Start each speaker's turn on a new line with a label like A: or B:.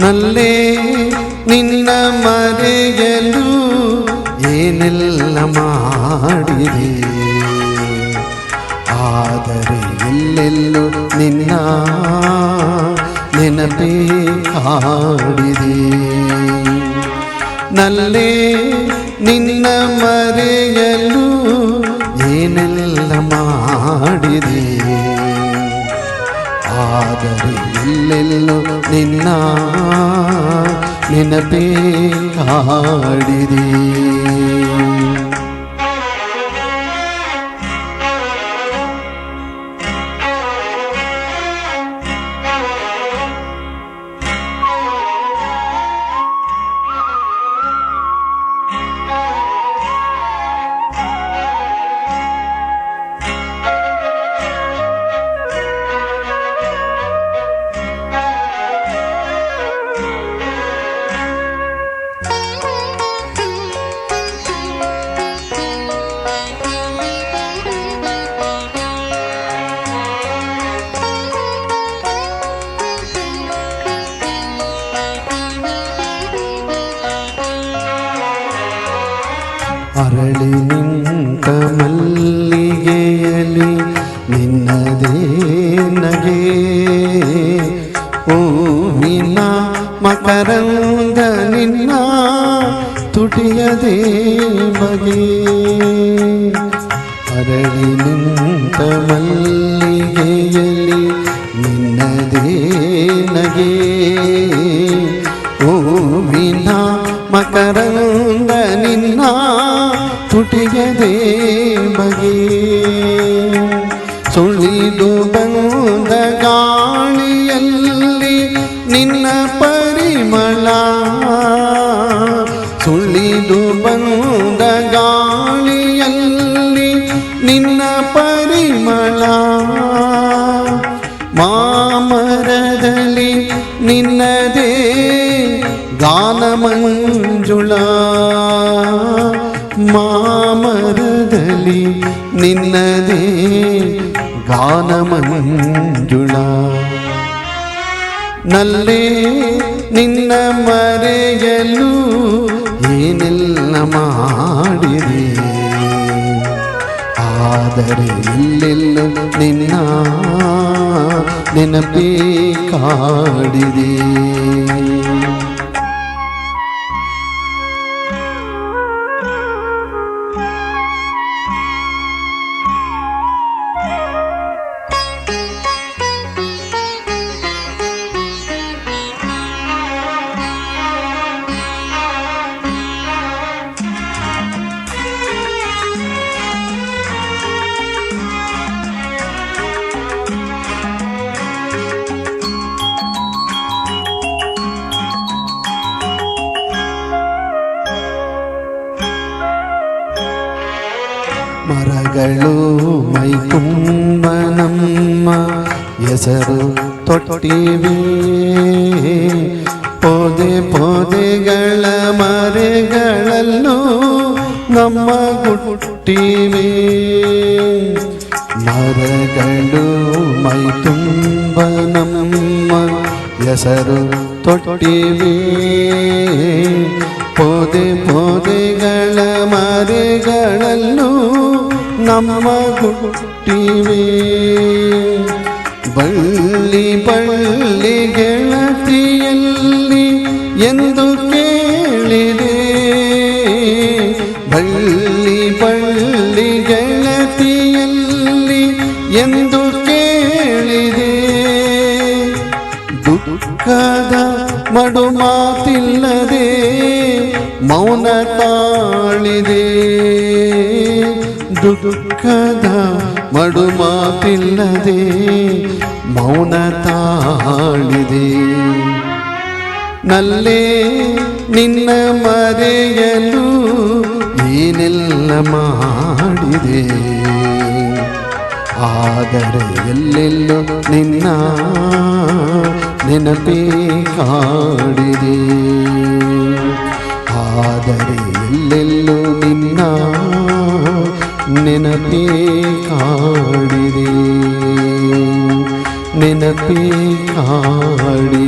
A: ನಲ್ಲೇ ನಿನ್ನ ಮರೆಯಲು ಏನೆಲ್ಲ ಮಾಡಿದೆ, ಆದರೆ ಎಲ್ಲೆಲ್ಲೂ ನಿನ್ನ ನೆನಪೇ ಕಾಡಿದೆ. ನಲ್ಲೇ ನಿನ್ನ ಮರೆಯಲು ಏನೆಲ್ಲ ಮಾಡಿದೆ, ಆದರೆ ಎಲ್ಲೆಲ್ಲೂ ನಿನ್ನ ನೆನಪೇ ಕಾಡಿದೆ. ಅರಳಿ ನಿಂತ ಮಲ್ಲಿಗೆಯಲಿ ನಿನ್ನದೇ ನಗೆ, ಹೂವಿನ ಮಕರಂದ ನಿನ್ನ ತುಟಿಯದೇ ಬಗೆ. ಅರಳಿ ನಿಂತ ಮಲ್ಲಿಗೆಯಲಿ ನಿನ್ನದೇ ನಗೆ, ಹೂವಿನ ಮಕರಂದ ನಿನ್ನ ತುಟಿಯದೇ ಬಗೆ. ಸುಳಿದು ಬಂದ ಗಾಳಿಯಲ್ಲಿ ನಿನ್ನ ಪರಿಮಳ, ಸುಳಿದು ಬಂದ ಗಾಳಿಯಲ್ಲಿ ನಿನ್ನ ಪರಿಮಳ. ಮಾಮರದಲ್ಲಿ ನಿನ್ನದೇ ಗಾನ ಮಂಜುಳ, ಮಾಮರದಲ್ಲಿ ನಿನ್ನದೇ ಗಾನ ಮಂಜುಳ. ನಲ್ಲೇ ನಿನ್ನ ಮರೆಯಲು ಏನೆಲ್ಲ ಮಾಡಿದೆ, ಆದರೆ ಎಲ್ಲೆಲ್ಲೂ ನಿನ್ನ ನೆನಪೇ ಕಾಡಿದೆ. ಮರಗಳು ಮೈಕುಂಬ ನಮ್ಮ ಹೆಸರು ತೊಟ್ಟಿವೆ, ಪೊದೆ ಪೊದೆಗಳ ಮರೆಗಳಲ್ಲೂ ನಮ್ಮ ಗುಟ್ಟಿವೆ. ಮರಗಳು ಮೈತುಂಬ ನಮ್ಮ ಹೆಸರು ತೊಟ್ಟಿವೆ, ಪೊದೆ ಪೊದೆಗಳ ಮರೆಗಳಲ್ಲೂ ನಮ್ಮ ಗುಟ್ಟಿವೆ. ಬಳ್ಳಿ ಬಳ್ಳಿ ಗೆಳತಿಯಲ್ಲಿ ಎಂದು ಕೇಳಿದೆ, ಬಳ್ಳಿ ಬಳ್ಳಿ ಗೆಳತಿಯಲ್ಲಿ ಎಂದು ಕೇಳಿದೆ. ದುಃಖದ ಮಡು ಮಾತಿಲ್ಲದೆ ಮೌನ ತಾಳಿದೆ, ದುಃಖದ ಮಡು ಮಾತಿಲ್ಲದೆ ಮೌನ ತಾಳಿದೆ. ನಲ್ಲೇ ನಿನ್ನ ಮರೆಯಲು ಏನೆಲ್ಲ ಮಾಡಿದೆ, ಆದರೆ ಎಲ್ಲೆಲ್ಲೂ ನಿನ್ನ ನೆನಪೇ ಕಾಡಿದೆ, ಆದರೆ ಎಲ್ಲೆಲ್ಲೂ ನಿನ್ನ ನೆನಪೇ ಕಾಡಿದೆ, ನೆನಪೇ ಕಾಡಿದೆ.